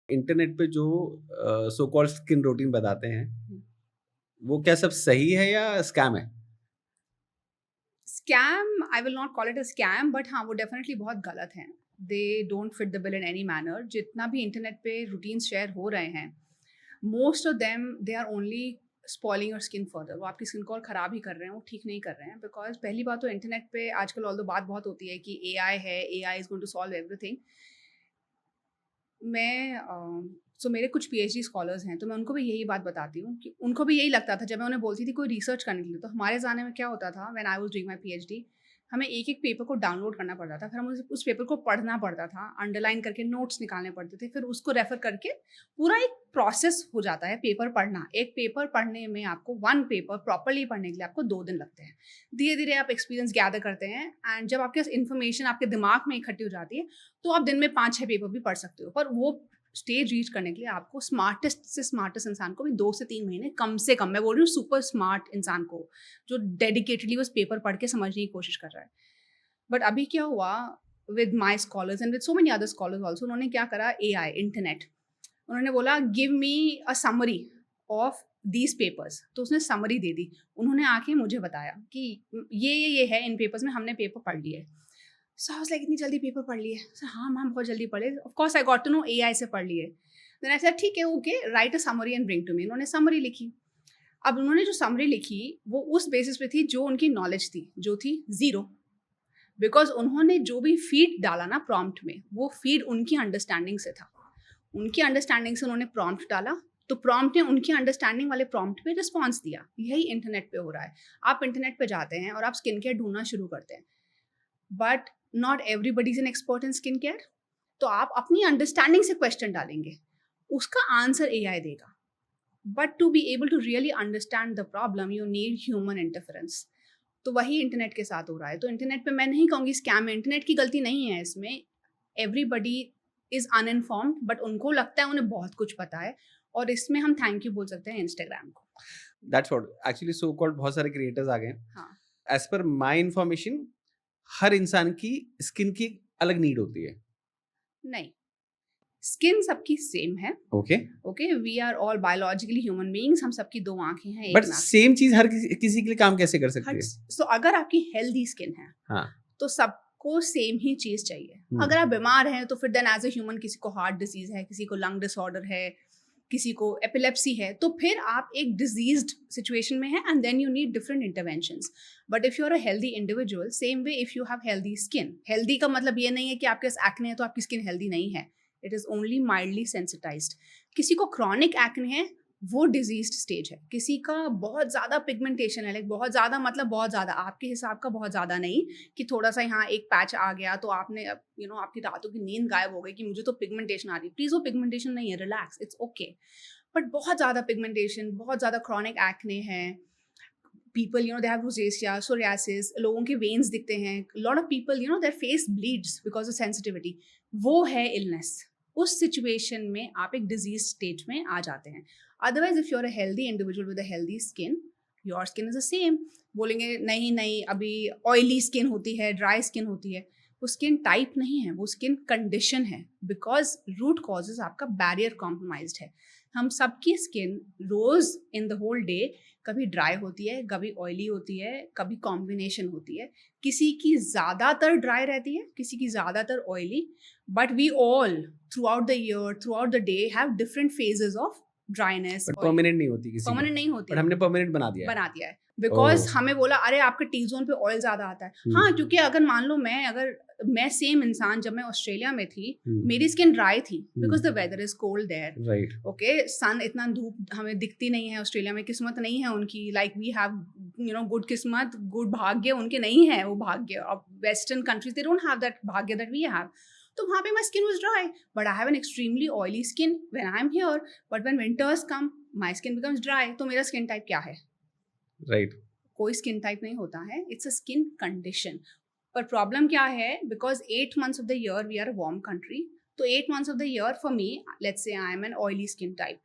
Internet पे जो so called skin routine बताते हैं, हम्म। वो क्या सब सही है या स्कैम है? Scam, I will not call it a scam, but हाँ वो डेफिनेटली बहुत गलत है। They don't fit the bill in any manner. जितना भी इंटरनेट पे रूटीन्स शेयर हो रहे हैं, most of them they are only spoiling your skin further. वो आपकी स्किन को और ख़राब ही कर रहे हैं, वो ठीक नहीं कर रहे हैं। बिकॉज पहली बात तो इंटरनेट पे आजकल ऑल दो बात बहुत होती है कि AI है, AI is going to solve everything. मेरे कुछ PhD स्कॉलर्स हैं, तो मैं उनको भी यही बात बताती हूँ कि उनको भी यही लगता था जब मैं उन्हें बोलती थी कोई रिसर्च करने के लिए। तो हमारे ज़माने में क्या होता था, when I was doing my PhD, हमें एक-एक पेपर को डाउनलोड करना पड़ता था, फिर हमें उस पेपर को पढ़ना पड़ता था, अंडरलाइन करके नोट्स निकालने पड़ते थे, फिर उसको रेफ़र करके पूरा एक प्रोसेस हो जाता है पेपर पढ़ना। एक पेपर पढ़ने में आपको 1 पेपर प्रॉपर्ली पढ़ने के लिए आपको 2 दिन लगते हैं। धीरे-धीरे आप एक्सपीरियंस गैदर करते हैं एंड जब आपके पास इन्फॉर्मेशन आपके दिमाग में इकट्ठी हो जाती है, तो आप दिन में 5-6 पेपर भी पढ़ सकते हो। पर वो स्टेज रीच करने के लिए आपको स्मार्टेस्ट से स्मार्टेस्ट इंसान को भी 2 से 3 महीने कम से कम, मैं बोल रही हूँ सुपर स्मार्ट इंसान को, जो डेडिकेटेडली बस पेपर पढ़ के समझने की कोशिश कर रहा है। बट अभी क्या हुआ with my scholars and with so many other scholars also, उन्होंने क्या करा, AI इंटरनेट, उन्होंने बोला give me a summary of these papers. तो उसने समरी दे दी। उन्होंने आके मुझे बताया कि ये है इन पेपर्स में, हमने पेपर पढ़ लिए। सो आई वाज लाइक, इतनी जल्दी पेपर पढ़ लिए? सर हाँ मैम बहुत जल्दी पढ़े। Of course I got to know AI से पढ़ लिए। देन आई सेड ठीक है okay, right a summary and bring to me. उन्होंने समरी लिखी। अब उन्होंने जो समरी लिखी वो उस बेसिस पे थी जो उनकी नॉलेज थी, जो थी ज़ीरो। बिकॉज़ उन्होंने जो भी फीड डाला ना प्रॉम्प्ट में, वो फीड उनकी अंडरस्टैंडिंग से था। उनकी अंडरस्टैंडिंग से उन्होंने प्रॉम्प्ट डाला, तो प्रॉम्प्ट ने उनकी अंडरस्टैंडिंग वाले प्रॉम्प्ट पे रिस्पॉन्स दिया। यही इंटरनेट पे हो रहा है। आप इंटरनेट पे जाते हैं और आप स्किन केयर ढूँढना शुरू करते हैं। But not everybody is an expert in skin care. तो आप अपनी अंडरस्टैंडिंग से क्वेश्चन डालेंगे, उसका आंसर AI देगा। But to be able to really understand the problem you need human interference. तो वही इंटरनेट के साथ हो रहा है। तो इंटरनेट पे मैं नहीं कहूँगी स्कैम है, इंटरनेट की गलती नहीं है इसमें। एवरीबडी इज़ अनइन्फॉर्म्ड, बट उनको लगता है उन्हें बहुत कुछ पता है, और इसमें हम थैंक यू बोल सकते हैं इंस्टाग्राम को। That's what actually so called बहुत सारे क्रिएटर्स आ गए हैं। हाँ। एज़ पर माय इन्फॉर्मेशन हर इंसान की स्किन की अलग नीड होती है। नहीं, स्किन सबकी सेम है। Okay, okay, we are all biologically human beings. हम सबकी 2 आँखें हैं, बट 1 नाक। सेम चीज़ हर किसी के लिए काम कैसे कर सकती हट है? सो अगर आपकी हेल्दी स्किन है, हाँ। तो सबको सेम ही चीज़ चाहिए। हुँ। अगर आप बीमार हैं, तो फिर देन एज़ अ ह्यूमन किसी को हार्ट डिसीज़ है, किसी को लंग डिसऑर्डर है, किसी को एपिलेप्सी है, तो फिर आप एक डिजीज्ड सिचुएशन में हैं and then you need different interventions. But if you are a healthy individual, same way if you have healthy skin, healthy का मतलब ये नहीं है कि आपके पास एक्ने है तो आपकी स्किन हेल्दी नहीं है। It is only mildly sensitised. किसी को क्रॉनिक एक्ने है, वो डिजीज्ड स्टेज है। किसी का बहुत ज़्यादा पिगमेंटेशन है, लाइक बहुत ज़्यादा मतलब बहुत ज़्यादा, आपके हिसाब का बहुत ज़्यादा नहीं कि थोड़ा-सा यहाँ एक पैच आ गया तो आपने आपकी रातों की नींद गायब हो गई कि मुझे तो पिगमेंटेशन आ रही है। प्लीज़ वो पिगमेंटेशन नहीं है, रिलैक्स, इट्स ओके। बट बहुत ज़्यादा पिगमेंटेशन, बहुत ज़्यादा क्रॉनिक एक्ने है, पीपल दे हैव रोज़ेसिया, सोरियासिस, लोगों के वेन्स दिखते हैं, lot of people their face bleeds because of sensitivity, वो है इलनेस। उस सिचुएशन में आप एक डिजीज स्टेज में आ जाते हैं। Otherwise if you are a healthy individual with a healthy skin, your skin is the same. बोलेंगे नहीं नहीं, अभी ऑयली स्किन होती है, ड्राई स्किन होती है, वो स्किन टाइप नहीं है, वो स्किन कंडीशन है। बिकॉज रूट कॉजेज आपका बैरियर कॉम्प्रोमाइज्ड है। हम सबकी स्किन रोज इन द होल डे कभी ड्राई होती है, कभी ऑयली होती है, कभी कॉम्बिनेशन होती है। किसी की ज़्यादातर ड्राई रहती है, किसी की ज़्यादातर oily, but we all throughout the year, throughout the day have different phases of dryness, but oily. Permanent नहीं होती किसी की। परमानेंट नहीं होती बट है, हमने परमानेंट बना दिया है। बना दिया है। बिकॉज ओह! हमें बोला अरे आपके टी जोन पे ऑयल ज़्यादा आता है। हुँ। हाँ, क्योंकि अगर मान लो मैं सेम इंसान जब मैं ऑस्ट्रेलिया में थी, हुँ। मेरी स्किन ड्राई थी बिकॉज हुँ। The weather is cold there. Right. Okay, sun इतना धूप हमें दिखती नहीं है ऑस्ट्रेलिया में, किस्मत नहीं है उनकी, लाइक वी हैव गुड किस्मत, गुड भाग्य, उनके नहीं है वो भाग्य। अब western countries they don't have that भाग्य दैट वी हैव। तो वहाँ पे my skin was dry, but I have an extremely oily skin when I am here. But when winters come, my skin becomes dry. तो मेरा skin type क्या है? Right. कोई skin type नहीं होता है, इट्स अ स्किन कंडीशन। पर problem क्या है, because 8 months of the year we are a warm country, तो 8 months of the year for me, let's say I am an oily skin type,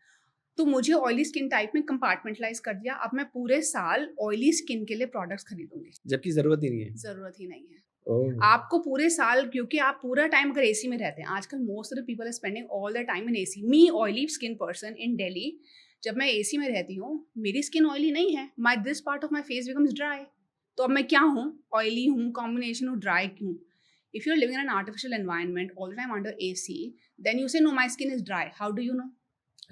तो मुझे oily skin type में compartmentalize कर दिया। अब मैं पूरे साल ऑयली स्किन के लिए प्रोडक्ट्स खरीदूंगी, जबकि ज़रूरत ही नहीं है। जरूरत ही नहीं है। ओह! आपको पूरे साल, क्योंकि आप पूरा टाइम अगर एसी में रहते हैं, आजकल most of the people are spending all the time in AC. Me oily skin person in Delhi, जब मैं एसी में रहती हूँ, मेरी स्किन ऑयली नहीं है, my this part of my face becomes dry. तो अब मैं क्या हूँ? ऑयली हूँ, कॉम्बिनेशन हूँ, ड्राई क्यों? If you are living in an artificial environment all the time under AC, then you say no my skin is dry, how do you know?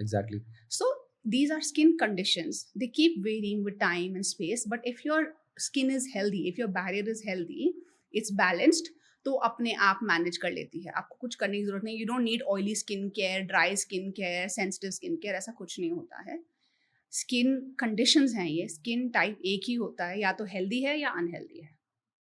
Exactly. So these are skin conditions. They keep varying with time and space. But if your skin is healthy, if your barrier is healthy, it's balanced, तो अपने आप manage कर लेती है। आपको कुछ करने की जरूरत नहीं। You don't need oily skin care, dry skin care, sensitive skin care, ऐसा कुछ नहीं होता है। स्किन कंडीशंस हैं ये, स्किन टाइप एक ही होता है, या तो हेल्दी है या अनहेल्दी है।